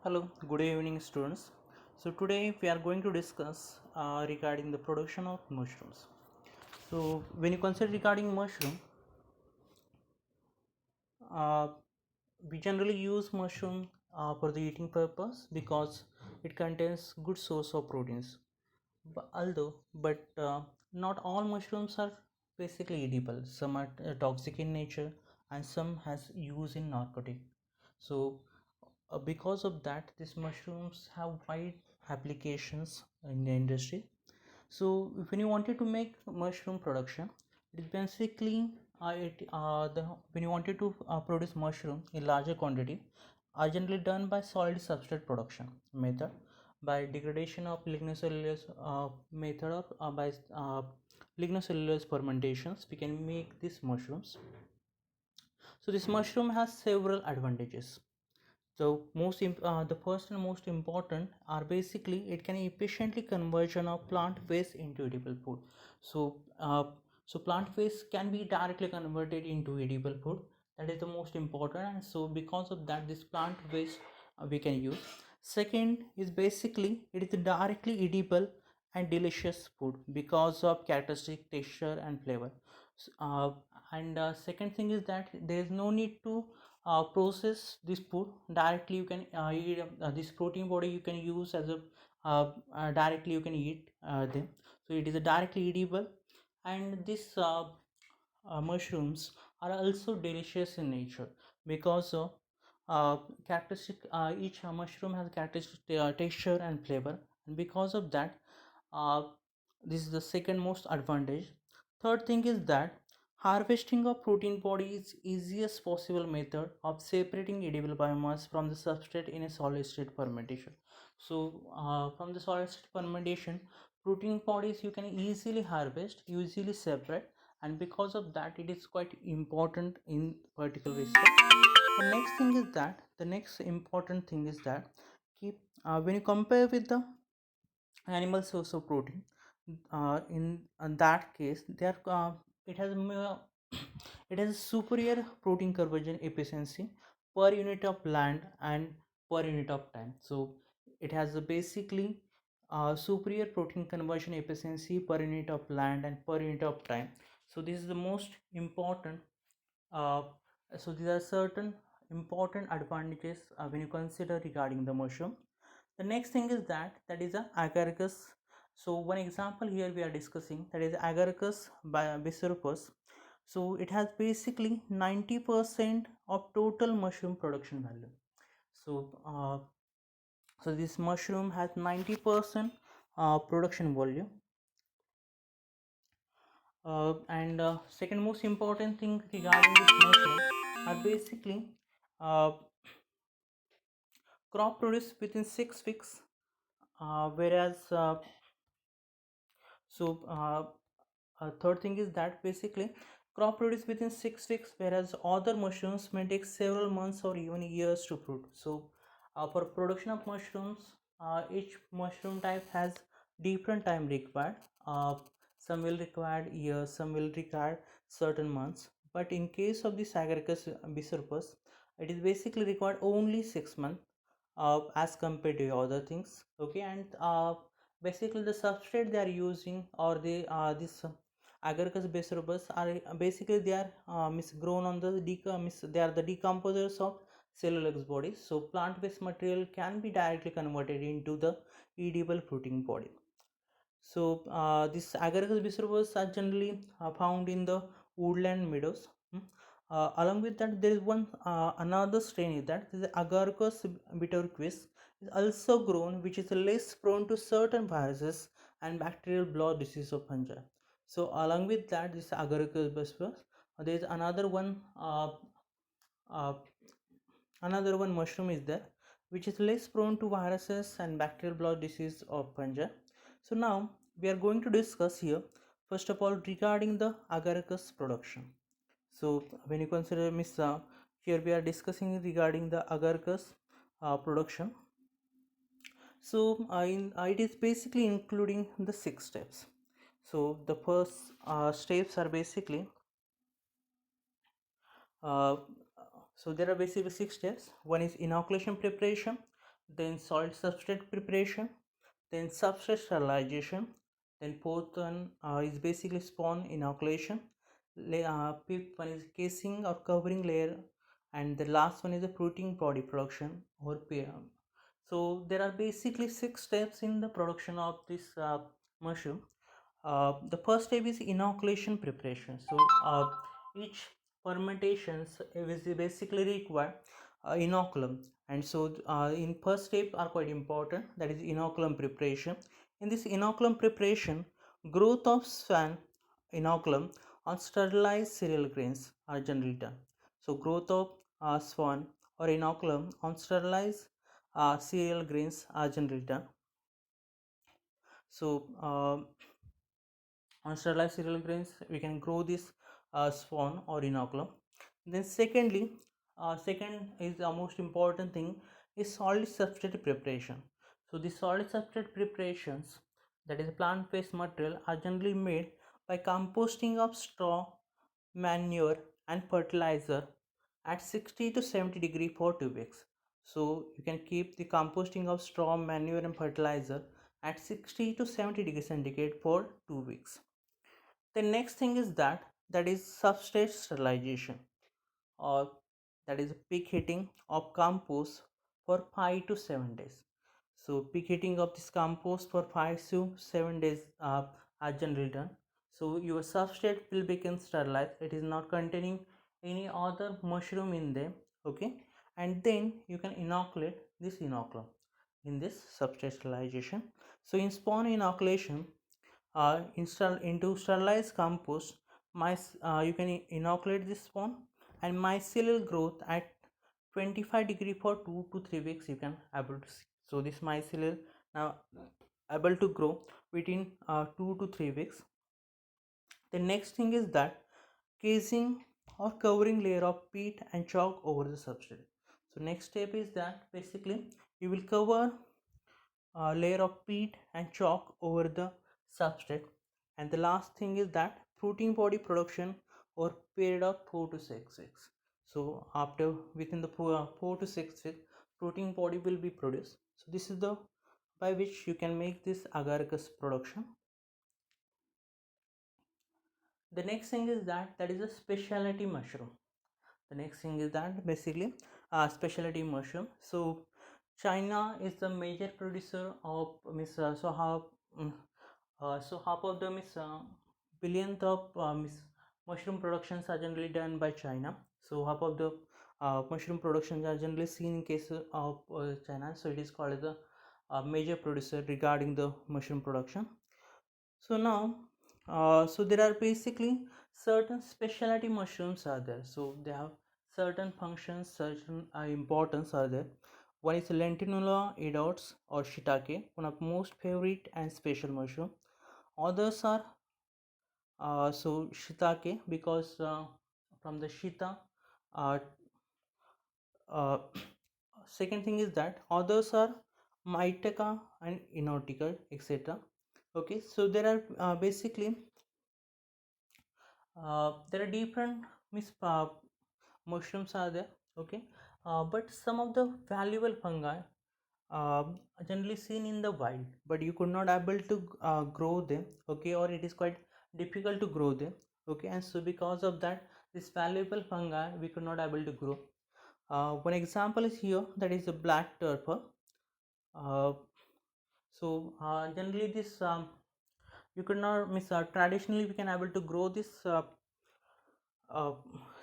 Hello, good evening, students. So, today we are going to discuss regarding the production of mushrooms. So, when you consider regarding mushroom, uh, we generally use mushroom for the eating purpose because it contains good source of proteins. But not all mushrooms are basically edible. Some are toxic in nature, and some has use in narcotic. So, because of that, these mushrooms have wide applications in the industry. So when you wanted to make mushroom production, it is basically when you wanted to produce mushroom in larger quantity, are generally done by solid substrate production method, by degradation of lignocellulose method, or by lignocellulose fermentations. We can make these mushrooms. So this mushroom has several advantages. The first and most important are basically it can efficiently conversion of plant waste into edible food. So, uh, so plant waste can be directly converted into edible food. That is the most important, and so because of that, this plant waste we can use. Second is basically it is directly edible and delicious food because of characteristic texture and flavor. S- Uh, and Second thing is that there is no need to process this food directly. You can eat this protein body you can use as a directly you can eat them. So it is a directly edible, and this mushrooms are also delicious in nature because of uh, characteristic each mushroom has characteristic texture and flavor, and because of that, uh, this is the second most advantage. Third thing is that harvesting of protein body is easiest possible method of separating edible biomass from the substrate in a solid state fermentation. So from the solid state fermentation, protein bodies you can easily harvest, easily separate, and because of that it is quite important in particular respect. The next important thing is that keep when you compare with the animal source of protein, in that case they are it has it has superior protein conversion efficiency per unit of land and per unit of time. So it has a basically superior protein conversion efficiency per unit of land and per unit of time. So this is the most important. uh, so these are certain important advantages when you consider regarding the mushroom. The next thing is that is a agaricus. So one example here we are discussing, that is agaricus bisurpus. So it has basically 90% of total mushroom production value. So so this mushroom has 90% production volume. And Second most important thing regarding this mushroom are basically uh, crop produced within 6 weeks, whereas so third thing is that basically crop produce within 6 weeks, whereas other mushrooms may take several months or even years to produce. So for production of mushrooms, each mushroom type has different time required. Some will require years, some will require certain months, but in case of the Agaricus bisurpus, it is basically required only 6 months as compared to other things. Okay, and basically the substrate they are using, or they this agaricus bisurpus are basically they are grown on the they are the decomposers of cellulose bodies. So plant based material can be directly converted into the edible fruiting body. So this agaricus bisurpus are generally found in the woodland meadows. Along with that, there is one another strain is that the Agaricus bitorquis is also grown, which is less prone to certain viruses and bacterial blood disease of fungi. So along with that, this Agaricus bisurpus, there is uh, another one mushroom is there, which is less prone to viruses and bacterial blood disease of fungi. So now we are going to discuss here first of all regarding the agaricus production. So when you consider here we are discussing regarding the agaricus production. So it is basically including the 6 steps. So the first steps are basically uh, so there are basically 6 steps. One is inoculation preparation, then solid substrate preparation, then substrate sterilization, then fourth one is basically spawn inoculation, fifth one is casing or covering layer, and the last one is the protein body production or PM. So there are basically 6 steps in the production of this mushroom. The first step is inoculation preparation. So each fermentations is basically require inoculum, and so in first step are quite important, that is inoculum preparation. In this inoculum preparation, growth of swan inoculum on sterilized cereal grains are generally done. So growth of swan or inoculum on sterilized cereal grains are generally done. So on sterilized cereal grains we can grow this spawn or inoculum. Then second is the most important thing is solid substrate preparation. So the solid substrate preparations, that is plant waste material, are generally made by composting of straw, manure and fertilizer at 60 to 70 degree for 2 weeks. So you can keep the composting of straw, manure and fertilizer at 60 to 70 degree centigrade for 2 weeks. The next thing is that is substrate sterilization, or that is peak heating of compost for 5 to 7 days. So peak heating of this compost for 5 to 7 days are generally done. So your substrate will become sterilized, it is not containing any other mushroom in them. Okay, and then you can inoculate this inoculum in this substrate sterilization. So in spawn inoculation, install into sterilized compost, you can inoculate this spawn, and mycelial growth at 25 degree for 2 to 3 weeks you can able to see. So this mycelial now able to grow within 2 to 3 weeks. The next thing is that casing or covering layer of peat and chalk over the substrate. So next step is that basically you will cover a layer of peat and chalk over the substrate. And the last thing is that fruiting body production or period of 4 to 6 weeks. So after within the 4 to 6 weeks, fruiting body will be produced. So this is the by which you can make this agaricus production. The next thing is that is a specialty mushroom. The next thing is that basically specialty mushroom. So China is the major producer of mm, half of the billionth of mushroom productions are generally done by China. So half of the mushroom productions are generally seen in case of China. So it is called as a major producer regarding the mushroom production. So now, so there are basically certain specialty mushrooms are there. So they have certain functions, certain importance are there. One is Lentinula edodes or shiitake, one of most favorite and special mushroom. Others are so shiitake because from the shita. Uh, uh, Second thing is that others are Maitaka and Inotica, etc. Okay, so there are basically there are different mushrooms are there. Okay, but some of the valuable fungi are generally seen in the wild, but you could not able to grow them. Okay, or it is quite difficult to grow them. Okay, and so because of that, this valuable fungi we could not able to grow. One example is here, that is a black turf. uh, Generally this you could not miss traditionally we can able to grow this uh,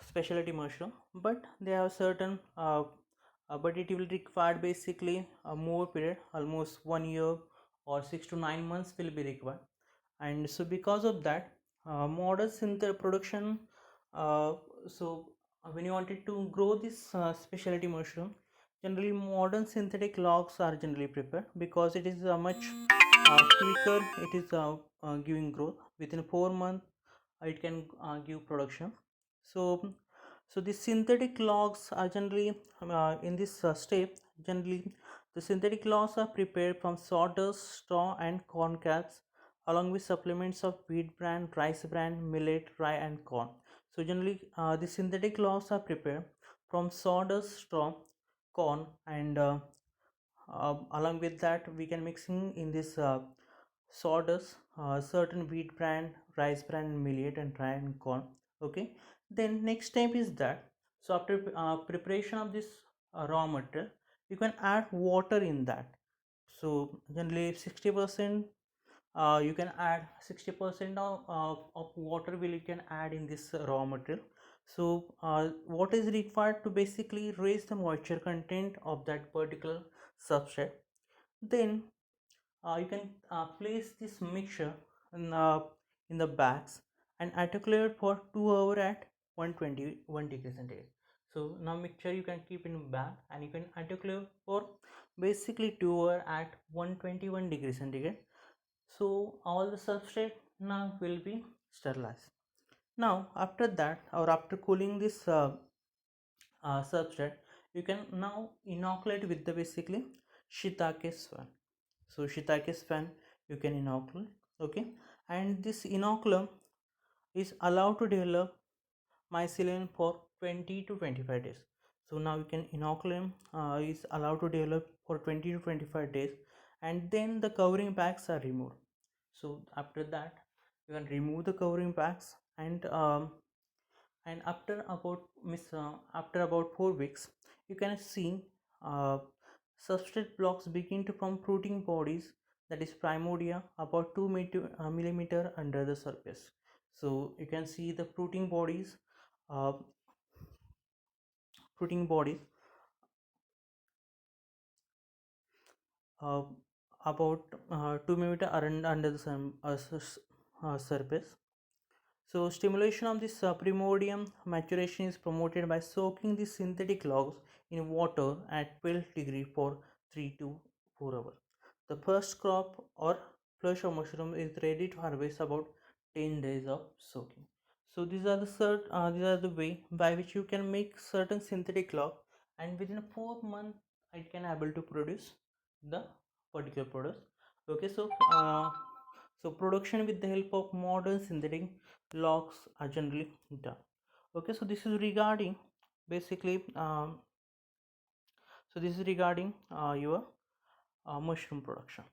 specialty mushroom, but they have certain but it will require basically a more period, almost 1 year or 6 to 9 months will be required. And so because of that, modern synthetic production, uh, so when you wanted to grow this specialty mushroom, generally modern synthetic logs are generally prepared because it is much quicker. It is giving growth within 4 months. It can give production. So so the synthetic logs are generally in this step. Generally, the synthetic logs are prepared from sawdust, straw, and corn cobs, along with supplements of wheat bran, rice bran, millet, rye, and corn. So generally, the synthetic logs are prepared from sawdust, straw, corn, and along with that we can mixing in this sawdust certain wheat bran, rice bran, millet and dry and corn. Okay, then next step is that, so after preparation of this raw material, you can add water in that. So generally 60%, you can add 60% of water will you can add in this raw material. So what is required to basically raise the moisture content of that particular substrate. Then you can place this mixture in the bags and articulate for 2 hours at 121 degrees centigrade. So now mixture you can keep in bag and you can articulate for basically 2 hours at 121 degrees centigrade. So all the substrate now will be sterilized. Now after that, or after cooling this substrate, you can now inoculate with the basically shiitake swan. So shiitake swan you can inoculate. Okay, and this inoculum is allowed to develop mycelium for 20 to 25 days. So now you can inoculum is allowed to develop for 20 to 25 days, and then the covering bags are removed. So after that you can remove the covering bags, and after about 4 weeks you can see uh, substrate blocks begin to form fruiting bodies, that is primodia, about 2 millimeter under the surface. So you can see the uh, fruiting bodies uh, about 2 millimeter under the surface. So stimulation of this primordium maturation is promoted by soaking the synthetic logs in water at 12 degree for 3 to 4 hours. The first crop or flush of mushroom is ready to harvest about 10 days of soaking. So these are the way by which you can make certain synthetic log, and within 4 months it can able to produce the particular product. Okay, so production with the help of modern synthetic logs are generally done. Okay, so this is regarding basically so this is regarding your mushroom production.